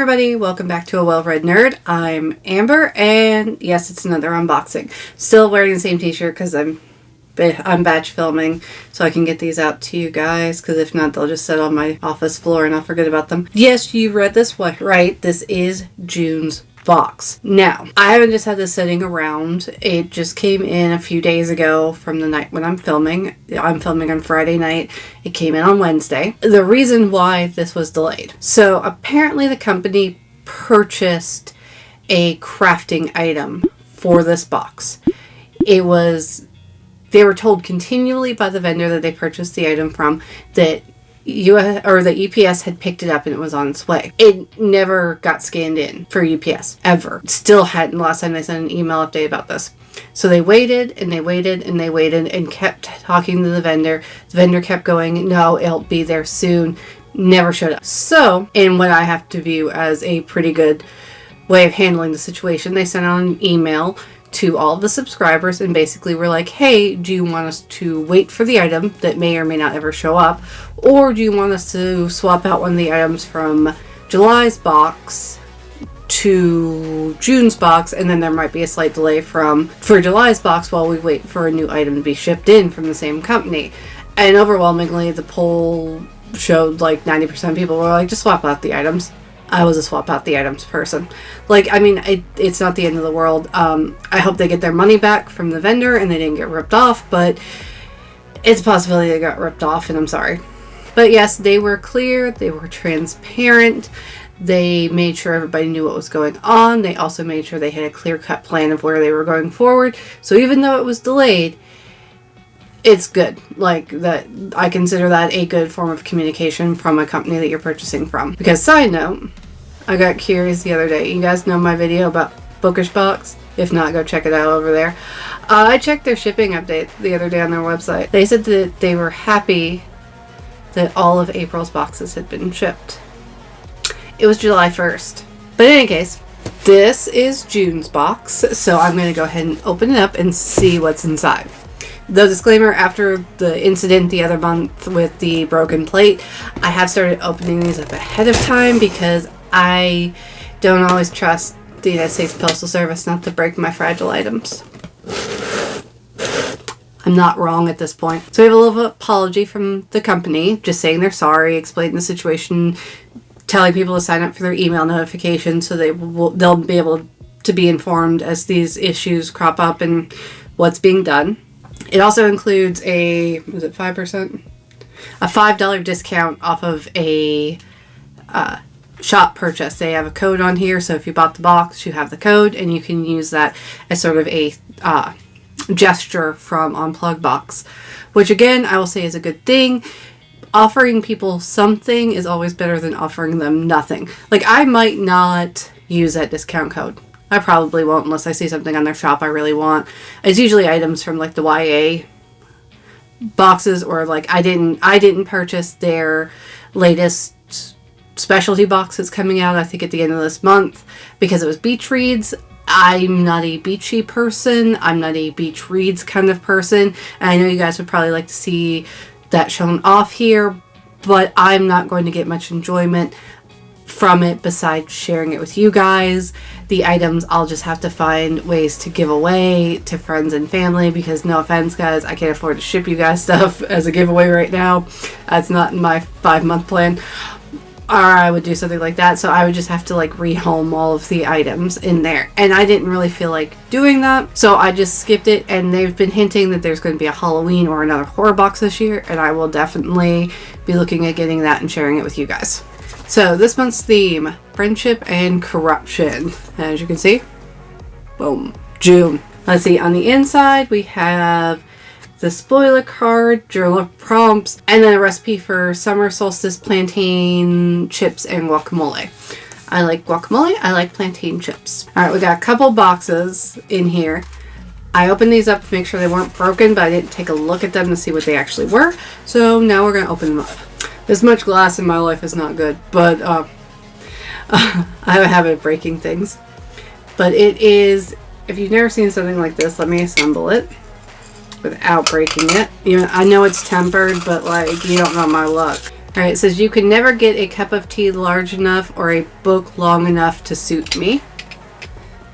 everybody, welcome back to A Well-Read Nerd. I'm Amber, and yes, it's another unboxing. Still wearing the same t-shirt because I'm batch filming, so I can get these out to you guys, because if not, they'll just sit on my office floor and I'll forget about them. Yes, you read this right. This is June's box. Now, I haven't just had this sitting around. It just came in a few days ago from the night when I'm filming. I'm filming on Friday night. It came in on Wednesday. The reason why this was delayed. So apparently the company purchased a crafting item for this box. They were told continually by the vendor that they purchased the item from that the UPS had picked it up and it was on its way. It never got scanned in for UPS, ever. Still hadn't. Last time they sent an email update about this. So they waited and they waited and they waited and kept talking to the vendor. The vendor kept going, no, it'll be there soon. Never showed up. So, in what I have to view as a pretty good way of handling the situation, they sent out an email to all of the subscribers and basically were like, hey, do you want us to wait for the item that may or may not ever show up, or do you want us to swap out one of the items from July's box to June's box, and then there might be a slight delay for July's box while we wait for a new item to be shipped in from the same company. And overwhelmingly the poll showed like 90% of people were like, just swap out the items. I was a swap out the items person. Like, I mean, it's not the end of the world. I hope they get their money back from the vendor and they didn't get ripped off, but it's a possibility they got ripped off, and I'm sorry. But yes, they were clear. They were transparent. They made sure everybody knew what was going on. They also made sure they had a clear-cut plan of where they were going forward. So even though it was delayed, it's good. Like, that, I consider that a good form of communication from a company that you're purchasing from. Because, side note, I got curious the other day. You guys know my video about Bookish Box? If not, go check it out over there. I checked their shipping update the other day on their website. They said that they were happy that all of April's boxes had been shipped. It was July 1st. But in any case, this is June's box, so I'm going to go ahead and open it up and see what's inside. The disclaimer, after the incident the other month with the broken plate, I have started opening these up ahead of time because I don't always trust the United States Postal Service not to break my fragile items. I'm not wrong at this point. So we have a little apology from the company, just saying they're sorry, explaining the situation, telling people to sign up for their email notifications so they'll be able to be informed as these issues crop up and what's being done. It also includes was it 5%? A $5 discount off of a shop purchase. They have a code on here, so if you bought the box, you have the code, and you can use that as sort of a gesture from Unplugged Box, which again, I will say is a good thing. Offering people something is always better than offering them nothing. Like, I might not use that discount code. I probably won't unless I see something on their shop I really want. It's usually items from like the YA boxes, or like I didn't purchase their latest specialty box that's coming out, I think at the end of this month, because it was beach reads. I'm not a beachy person. I'm not a beach reads kind of person. And I know you guys would probably like to see that shown off here, but I'm not going to get much enjoyment from it besides sharing it with you guys. The items I'll just have to find ways to give away to friends and family, because no offense guys, I can't afford to ship you guys stuff as a giveaway right now. That's not in my 5-month plan, or I would do something like that. So I would just have to like rehome all of the items in there, and I didn't really feel like doing that, so I just skipped it. And they've been hinting that there's going to be a Halloween or another horror box this year, and I will definitely be looking at getting that and sharing it with you guys. So this month's theme, friendship and corruption. As you can see, boom, June. Let's see, on the inside we have the spoiler card, journal of prompts, and then a recipe for summer solstice plantain chips and guacamole. I like guacamole, I like plantain chips. Alright, we got a couple boxes in here. I opened these up to make sure they weren't broken, but I didn't take a look at them to see what they actually were. So now we're going to open them up. This much glass in my life is not good, but I have a habit of breaking things. But it is, if you've never seen something like this, let me assemble it without breaking it. I know it's tempered, but like, you don't know my luck. Alright, it says you can never get a cup of tea large enough or a book long enough to suit me.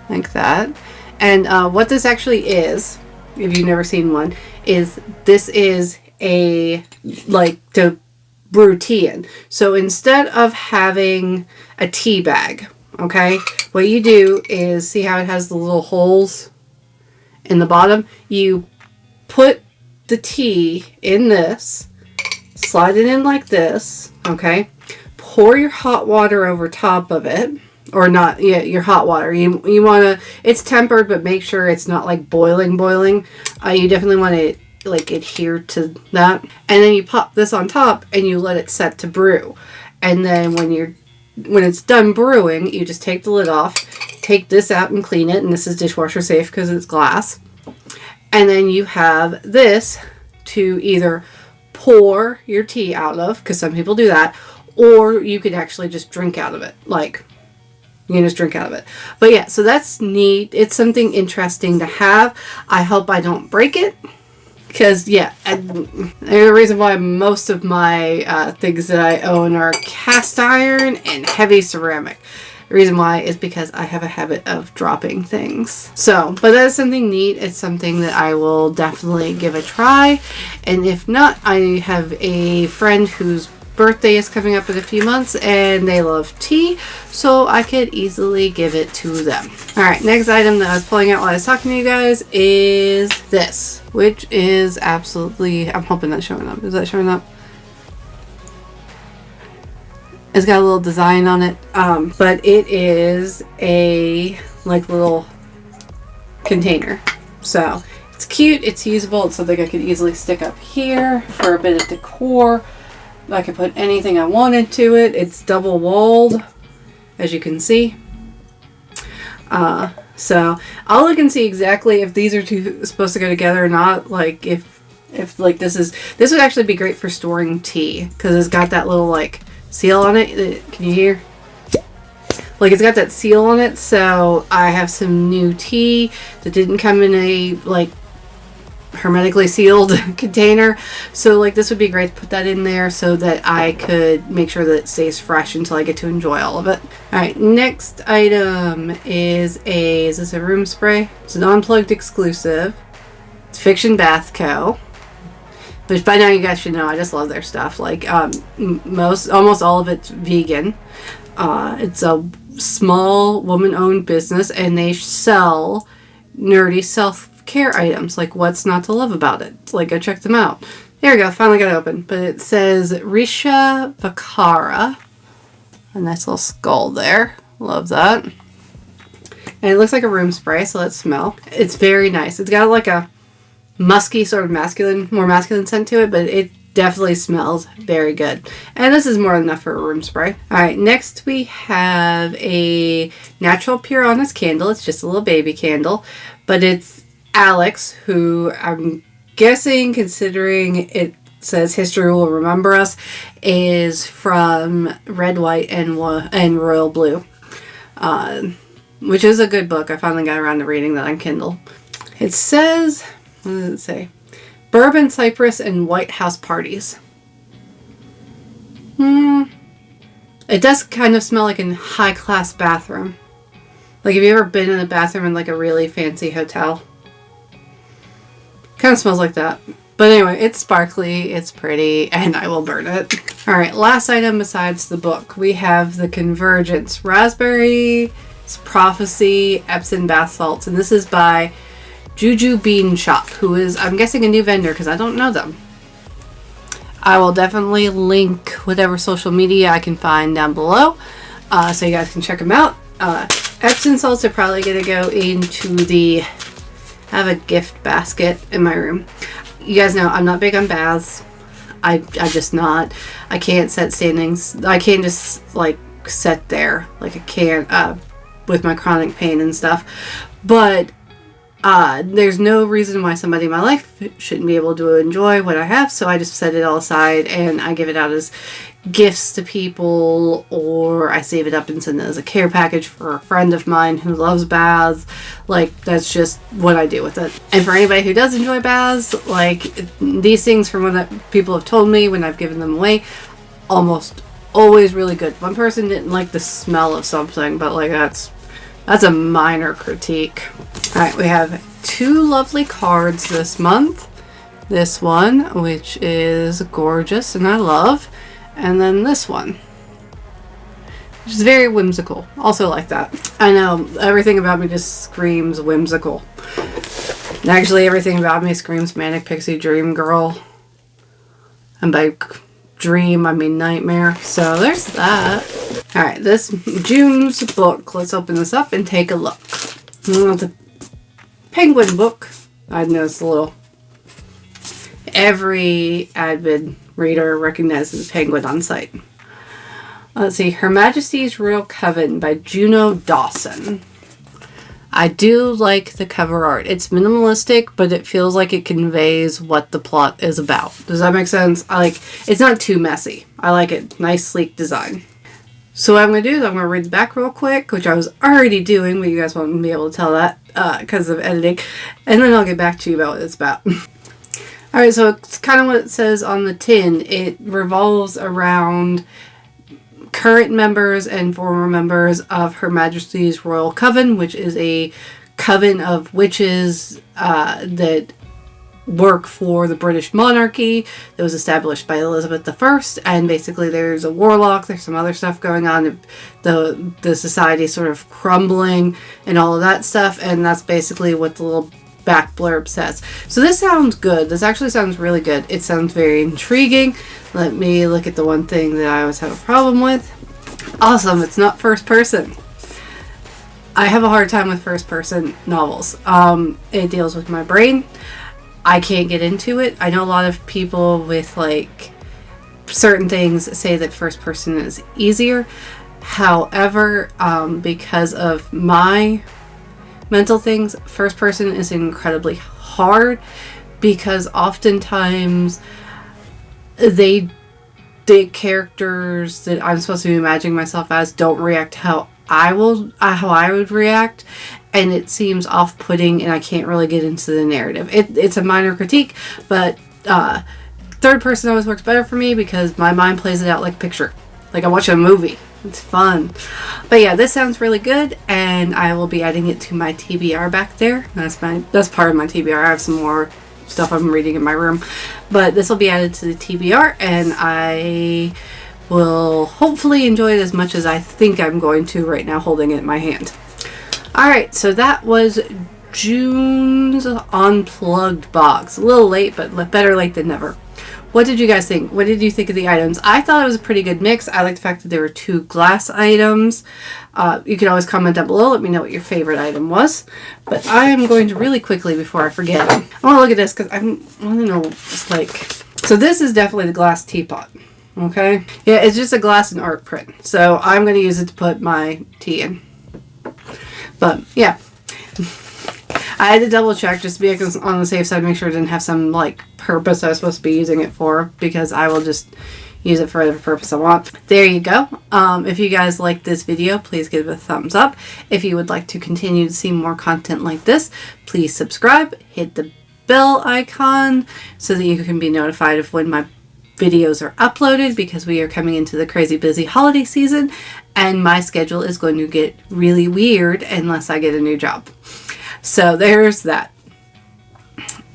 Like that. And what this actually is, if you've never seen one, is this is a, like, to brew tea in. So instead of having a tea bag, okay, what you do is, see how it has the little holes in the bottom? You put the tea in this, slide it in like this, okay? Pour your hot water over top of it, or not, yeah, your hot water. You want to, it's tempered, but make sure it's not like boiling. You definitely want to like adhere to that. And then you pop this on top and you let it set to brew. And then when it's done brewing, you just take the lid off, take this out and clean it. And this is dishwasher safe because it's glass. And then you have this to either pour your tea out of, because some people do that, or you could actually just drink out of it. Like, you can just drink out of it. But yeah, so that's neat. It's something interesting to have. I hope I don't break it. Because, yeah, the reason why most of my things that I own are cast iron and heavy ceramic. The reason why is because I have a habit of dropping things. So, but that is something neat. It's something that I will definitely give a try. And if not, I have a friend whose birthday is coming up in a few months and they love tea, so I could easily give it to them. Alright, next item that I was pulling out while I was talking to you guys is this, which is absolutely, I'm hoping that's showing up. Is that showing up? It's got a little design on it, but it is a like little container. So it's cute, it's usable, it's something I could easily stick up here for a bit of decor. I could put anything I wanted to it. It's double walled, as you can see. So I'll look and see exactly if these are supposed to go together or not. Like if like this would actually be great for storing tea, because it's got that little like seal on it. Can you hear? Like, it's got that seal on it. So I have some new tea that didn't come in a like hermetically sealed container, so like this would be great to put that in there so that I could make sure that it stays fresh until I get to enjoy all of it. Alright, next item is this a room spray? It's an Unplugged exclusive. It's Fiction Bath Co., which by now you guys should know I just love their stuff. Like almost all of it's vegan. It's a small woman-owned business and they sell nerdy self-care items. Like, what's not to love about it? Like, go check them out. There we go, finally got it open. But it says Risha Vakara. A nice little skull there. Love that. And it looks like a room spray, so let's smell. It's very nice. It's got like a musky sort of more masculine scent to it, but it definitely smells very good. And this is more than enough for a room spray. Alright, next we have a Natural Pure Honest candle. It's just a little baby candle, but it's Alex, who I'm guessing, considering it says History Will Remember Us, is from Red, White, and Royal Blue, which is a good book. I finally got around to reading that on Kindle. It says, what does it say? Bourbon, Cypress, and White House parties. It does kind of smell like a high-class bathroom. Like, have you ever been in a bathroom in like a really fancy hotel? Kind of smells like that. But anyway, it's sparkly, it's pretty, and I will burn it. Alright, last item besides the book. We have the Convergence Raspberry Prophecy Epsom Bath Salts. And this is by JuJuBean Shop, who is, I'm guessing, a new vendor because I don't know them. I will definitely link whatever social media I can find down below, so you guys can check them out. Epsom salts are probably going to go into I have a gift basket in my room. You guys know I'm not big on baths. I'm just not. I can't set standings. I can't just like sit there like I can't with my chronic pain and stuff. But there's no reason why somebody in my life shouldn't be able to enjoy what I have, so I just set it all aside and I give it out as gifts to people, or I save it up and send it as a care package for a friend of mine who loves baths. Like, that's just what I do with it. And for anybody who does enjoy baths, like, these things, from what people have told me when I've given them away, almost always really good. One person didn't like the smell of something, but like that's a minor critique. Alright, we have 2 lovely cards this month. This one, which is gorgeous and I love, and then this one, which is very whimsical. Also like that. I know, everything about me just screams whimsical. Actually, everything about me screams Manic Pixie Dream Girl. And by dream, I mean nightmare. So there's that. Alright, this June's book. Let's open this up and take a look. It's a penguin book. I've noticed a little. Every avid reader recognizes penguin on sight. Let's see. Her Majesty's Royal Coven by Juno Dawson. I do like the cover art. It's minimalistic, but it feels like it conveys what the plot is about. Does that make sense? It's not too messy. I like it. Nice, sleek design. So what I'm going to do is I'm going to read the back real quick, which I was already doing, but you guys won't be able to tell that because of editing. And then I'll get back to you about what it's about. Alright, so it's kind of what it says on the tin. It revolves around current members and former members of Her Majesty's Royal Coven, which is a coven of witches that work for the British monarchy that was established by Elizabeth I. And basically there's a warlock, there's some other stuff going on, the society is sort of crumbling and all of that stuff, and that's basically what the little back blurb says. So this sounds good. This actually sounds really good. It sounds very intriguing. Let me look at the one thing that I always have a problem with. Awesome, it's not first person. I have a hard time with first person novels. It deals with my brain. I can't get into it. I know a lot of people with like certain things say that first person is easier. However, because of my mental things, first person is incredibly hard because oftentimes the characters that I'm supposed to be imagining myself as don't react how I would react, and it seems off-putting, and I can't really get into the narrative. It's a minor critique, but third person always works better for me because my mind plays it out like a picture, like I'm watching a movie. It's fun. But yeah, this sounds really good, and I will be adding it to my TBR back there. That's part of my TBR. I have some more stuff I'm reading in my room, but this will be added to the TBR, and I will hopefully enjoy it as much as I think I'm going to right now holding it in my hand. Alright, so that was June's Unplugged box. A little late, but better late than never. What did you guys think? What did you think of the items? I thought it was a pretty good mix. I like the fact that there were 2 glass items. You can always comment down below. Let me know what your favorite item was. But I am going to really quickly, before I forget, I want to look at this because I want to know, like... So this is definitely the glass teapot. Okay? Yeah, it's just a glass and art print. So I'm going to use it to put my tea in. But, yeah. I had to double check just to be on the safe side, make sure it didn't have some like purpose I was supposed to be using it for, because I will just use it for whatever purpose I want. There you go. If you guys like this video, please give it a thumbs up. If you would like to continue to see more content like this, please subscribe, hit the bell icon so that you can be notified of when my videos are uploaded, because we are coming into the crazy busy holiday season and my schedule is going to get really weird unless I get a new job. So there's that.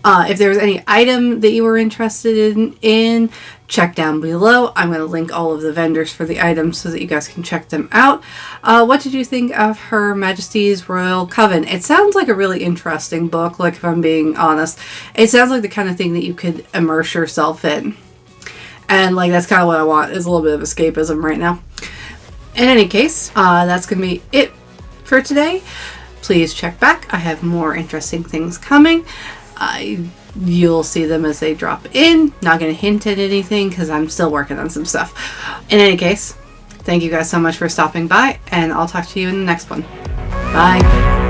If there's any item that you were interested in, check down below. I'm going to link all of the vendors for the items so that you guys can check them out. What did you think of Her Majesty's Royal Coven? It sounds like a really interesting book, like if I'm being honest. It sounds like the kind of thing that you could immerse yourself in. And like that's kind of what I want, is a little bit of escapism right now. In any case, that's going to be it for today. Please check back. I have more interesting things coming. You'll see them as they drop in. Not going to hint at anything because I'm still working on some stuff. In any case, thank you guys so much for stopping by, and I'll talk to you in the next one. Bye.